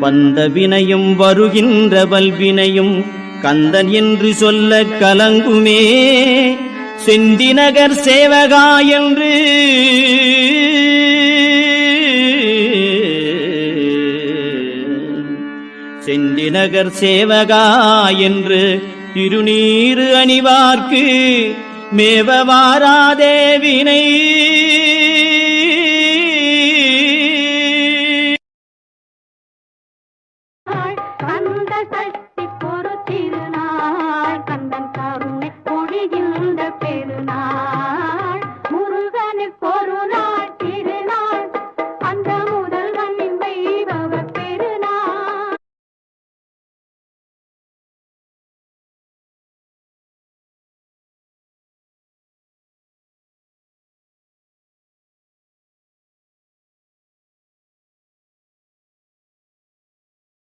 வந்த வினையும் வருகின்ற வல்வினையும் கந்தன் என்று சொல்ல கலங்குமே. செந்திநகர் சேவகா என்று செந்திநகர் சேவகா என்று திருநீறு அணிவார்க்கு மேவ வாராதே வினை. அந்த